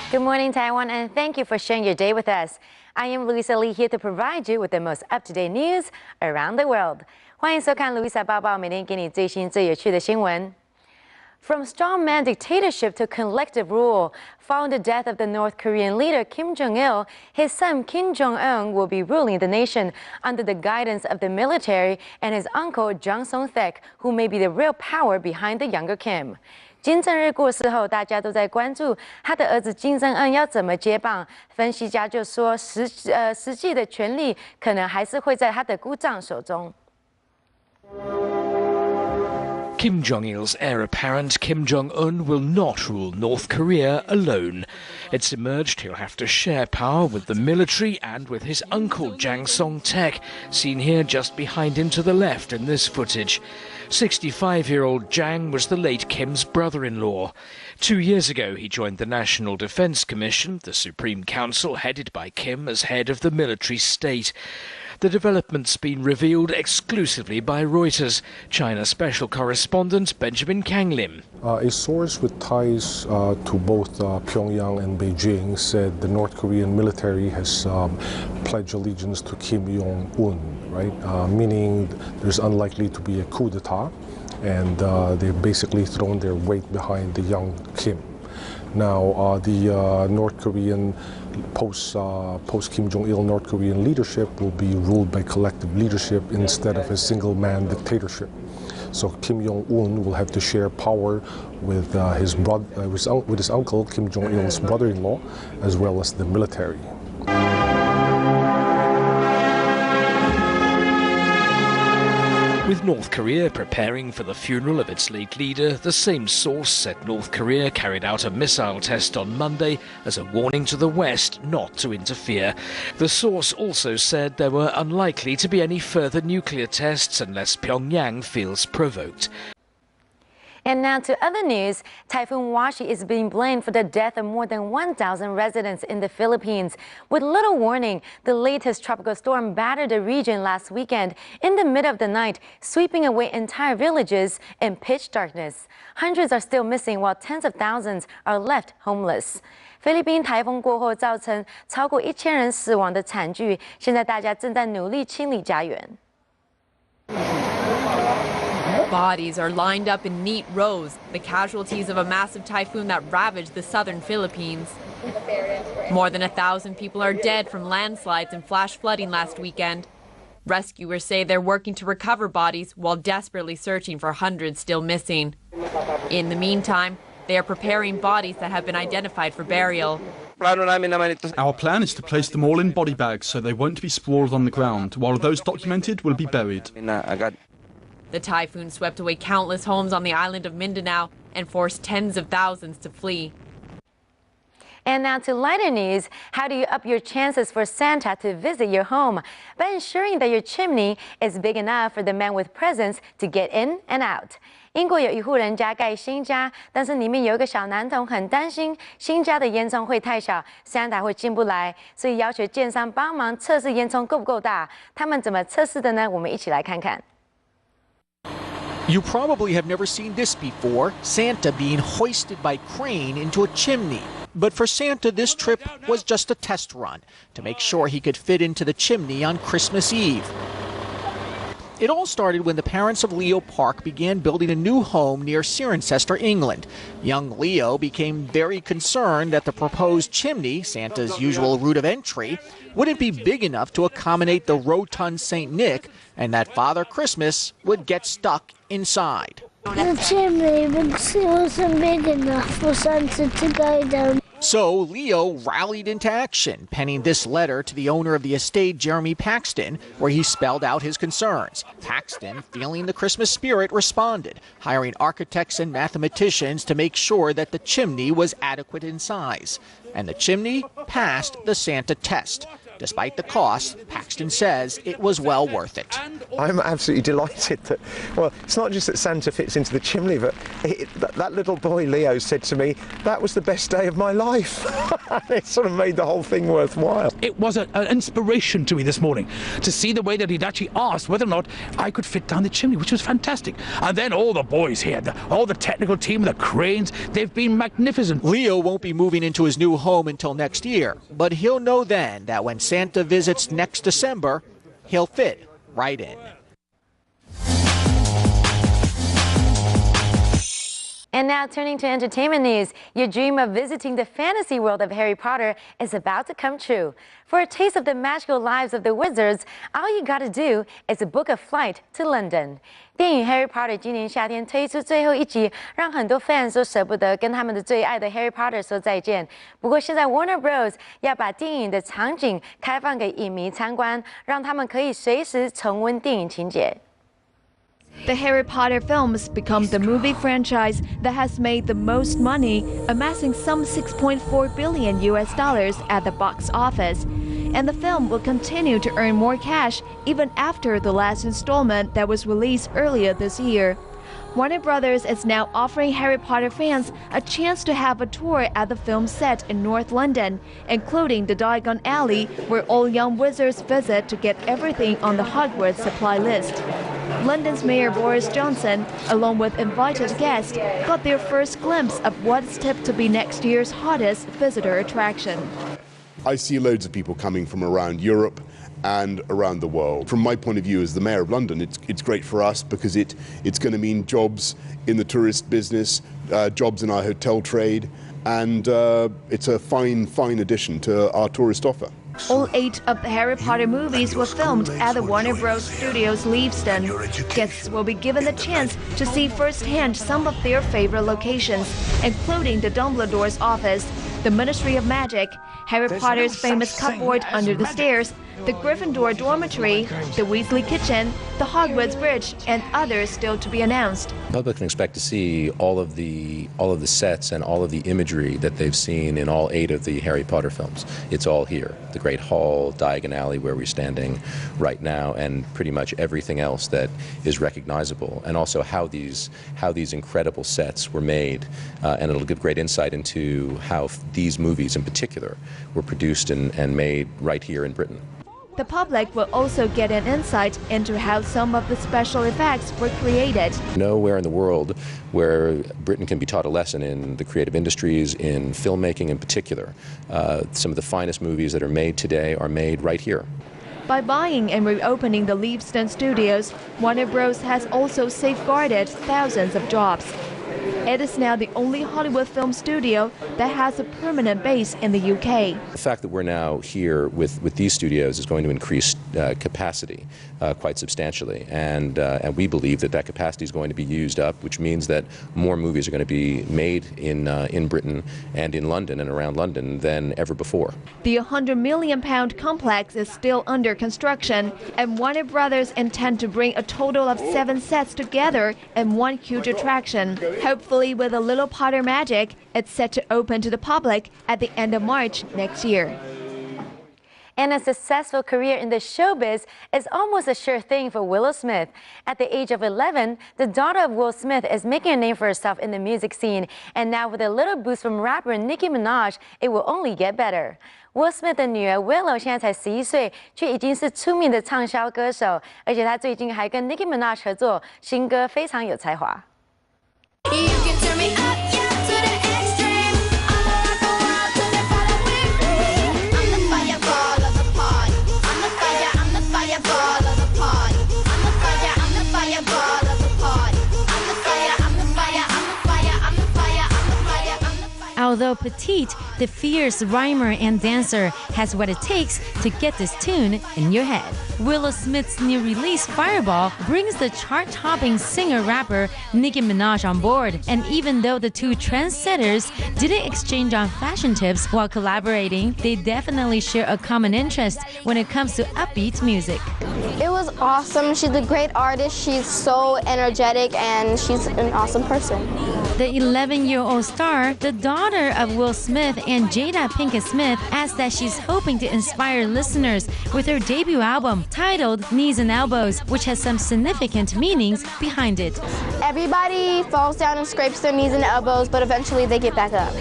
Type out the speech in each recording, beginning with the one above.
Good morning, Taiwan, and thank you for sharing your day with us. I am Louisa Lee here to provide you with the most up-to-date news around the world. 欢迎收看 Louisa 报报，每天给你最新最有趣的新闻。From strongman dictatorship to collective rule, following the death of the North Korean leader Kim Jong-il, his son Kim Jong-un will be ruling the nation under the guidance of the military and his uncle Jang Song-thaek, who may be the real power behind the younger Kim. 金正日过世后，大家都在关注他的儿子金正恩要怎么接棒。分析家就说，实际的权力可能还是会在他的姑丈手中。 Kim Jong-il's heir apparent, Kim Jong-un, will not rule North Korea alone. It's emerged he'll have to share power with the military and with his uncle Jang Song-thaek, seen here just behind him to the left in this footage. 65-year-old Jang was the late Kim's brother-in-law. 2 years ago, he joined the National Defense Commission, the Supreme Council headed by Kim as head of the military state. The development's been revealed exclusively by Reuters. China special correspondent Benjamin Kang Lim. A source with ties to both Pyongyang and Beijing said the North Korean military has pledged allegiance to Kim Jong-un, right? Meaning there's unlikely to be a coup d'etat, and they've basically thrown their weight behind the young Kim. Now, the North Korean post Kim Jong-il North Korean leadership will be ruled by collective leadership instead of a single-man dictatorship. So Kim Jong-un will have to share power with his uncle Kim Jong-il's brother-in-law, as well as the military. With North Korea preparing for the funeral of its late leader, the same source said North Korea carried out a missile test on Monday as a warning to the West not to interfere. The source also said there were unlikely to be any further nuclear tests unless Pyongyang feels provoked. And now to other news. Typhoon Washi is being blamed for the death of more than 1,000 residents in the Philippines. With little warning, the latest tropical storm battered the region last weekend in the middle of the night, sweeping away entire villages in pitch darkness. Hundreds are still missing, while tens of thousands are left homeless. 菲律宾台风过后，造成超过1000人死亡的惨剧，现在大家正在努力清理家园。 Bodies are lined up in neat rows, the casualties of a massive typhoon that ravaged the southern Philippines. More than 1,000 people are dead from landslides and flash flooding last weekend. Rescuers say they're working to recover bodies while desperately searching for hundreds still missing. In the meantime, they are preparing bodies that have been identified for burial. Our plan is to place them all in body bags so they won't be sprawled on the ground, while those documented will be buried. The typhoon swept away countless homes on the island of Mindanao and forced tens of thousands to flee. And now to lighter news. How do you up your chances for Santa to visit your home? By ensuring that your chimney is big enough for the man with presents to get in and out. 英国有一户人家盖新家，但是里面有一个小男童很担心新家的烟囱会太小 ，Santa 会进不来，所以要求建商帮忙测试烟囱够不够大。他们怎么测试的呢？我们一起来看看。 You probably have never seen this before, Santa being hoisted by crane into a chimney. But for Santa, this trip was just a test run to make sure he could fit into the chimney on Christmas Eve. It all started when the parents of Leo Park began building a new home near Cirencester, England. Young Leo became very concerned that the proposed chimney, Santa's usual route of entry, wouldn't be big enough to accommodate the rotund St. Nick, and that Father Christmas would get stuck inside. The chimney wasn't big enough for Santa to go down. So Leo rallied into action, penning this letter to the owner of the estate, Jeremy Paxton, where he spelled out his concerns. Paxton, feeling the Christmas spirit, responded, hiring architects and mathematicians to make sure that the chimney was adequate in size. And the chimney passed the Santa test. Despite the cost, Paxton says it was well worth it. I'm absolutely delighted that, well, it's not just that Santa fits into the chimney, but that little boy Leo said to me, that was the best day of my life. It sort of made the whole thing worthwhile. It was an inspiration to me this morning to see the way that he'd actually asked whether or not I could fit down the chimney, which was fantastic. And then all the boys here, all the technical team, the cranes, they've been magnificent. Leo won't be moving into his new home until next year, but he'll know then that when Santa visits next December, he'll fit right in. And now turning to entertainment news, your dream of visiting the fantasy world of Harry Potter is about to come true. For a taste of the magical lives of the wizards, all you gotta do is book a flight to London. 电影《Harry Potter》今年夏天推出最后一集，让很多 fans 都舍不得跟他们的最爱的 Harry Potter 说再见。不过现在 Warner Bros 要把电影的场景开放给影迷参观，让他们可以随时重温电影情节。 The Harry Potter films become the movie franchise that has made the most money, amassing some $6.4 billion at the box office. And the film will continue to earn more cash even after the last installment that was released earlier this year. Warner Brothers is now offering Harry Potter fans a chance to have a tour at the film set in North London, including the Diagon Alley, where all young wizards visit to get everything on the Hogwarts supply list. London's Mayor Boris Johnson, along with invited guests, got their first glimpse of what's tipped to be next year's hottest visitor attraction. I see loads of people coming from around Europe and around the world. From my point of view as the Mayor of London, it's great for us because it's going to mean jobs in the tourist business, jobs in our hotel trade, and it's a fine addition to our tourist offer. All 8 of the Harry Potter movies were filmed at the Warner Bros. Studios Leavesden. Guests will be given the chance to see firsthand some of their favorite locations, including the Dumbledore's office, the Ministry of Magic, Harry Potter's famous cupboard under the stairs, the Gryffindor dormitory, the Weasley kitchen, the Hogwarts bridge, and others still to be announced. The public can expect to see all of the sets and all of the imagery that they've seen in all 8 of the Harry Potter films. It's all here. The Great Hall, Diagon Alley, where we're standing right now, and pretty much everything else that is recognizable, and also how these incredible sets were made, and it'll give great insight into how these movies in particular were produced and made right here in Britain. The public will also get an insight into how some of the special effects were created. Nowhere in the world where Britain can be taught a lesson in the creative industries, in filmmaking in particular. Some of the finest movies that are made today are made right here. By buying and reopening the Leavesden studios, Warner Bros. Has also safeguarded thousands of jobs. It is now the only Hollywood film studio that has a permanent base in the UK. The fact that we're now here with these studios is going to increase capacity quite substantially, and we believe that capacity is going to be used up, which means that more movies are going to be made in Britain and in London and around London than ever before. The £100 million complex is still under construction, and Warner Brothers intend to bring a total of 7 sets together in one huge attraction. Hopefully with a little Potter magic, it's set to open to the public at the end of March next year. And a successful career in the showbiz is almost a sure thing for Willow Smith. At the age of 11, the daughter of Will Smith is making a name for herself in the music scene. And now with a little boost from rapper Nicki Minaj, it will only get better. Will Smith 的女儿 Willow 现在才11岁，却已经是出名的畅销歌手，而且她最近还跟 Nicki Minaj 合作，新歌非常有才华。Although petite, the fierce rhymer and dancer has what it takes to get this tune in your head. Willow Smith's new release, Fireball, brings the chart-topping singer-rapper Nicki Minaj on board. And even though the two trendsetters didn't exchange on fashion tips while collaborating, they definitely share a common interest when it comes to upbeat music. It was awesome. She's a great artist. She's so energetic and she's an awesome person. The 11-year-old star, the daughter of Will Smith and Jada Pinkett Smith, adds that she's hoping to inspire listeners with her debut album titled Knees and Elbows, which has some significant meanings behind it. Everybody falls down and scrapes their knees and elbows, but eventually they get back up.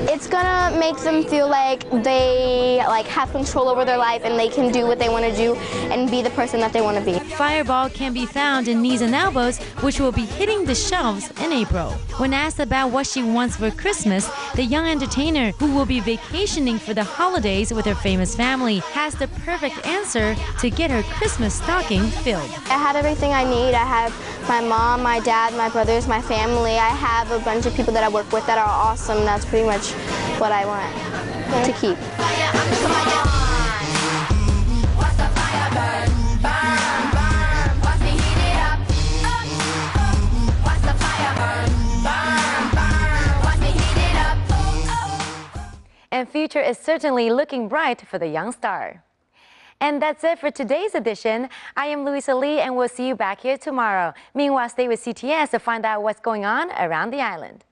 It's gonna make them feel like they have control over their life and they can do what they want to do and be the person that they want to be. Fireball can be found in Knees and Elbows, which will be hitting the shelves in April. When asked about what she wants for Christmas, the young entertainer, who will be vacationing for the holidays with her famous family, has the perfect answer to get her Christmas stocking filled. I have everything I need. I have my mom, my dad, my brothers, my family. I have a bunch of people that I work with that are awesome. That's pretty much what I want to keep. And future is certainly looking bright for the young star. And that's it for today's edition. I am Louisa Lee, and we'll see you back here tomorrow. Meanwhile, stay with CTS to find out what's going on around the island.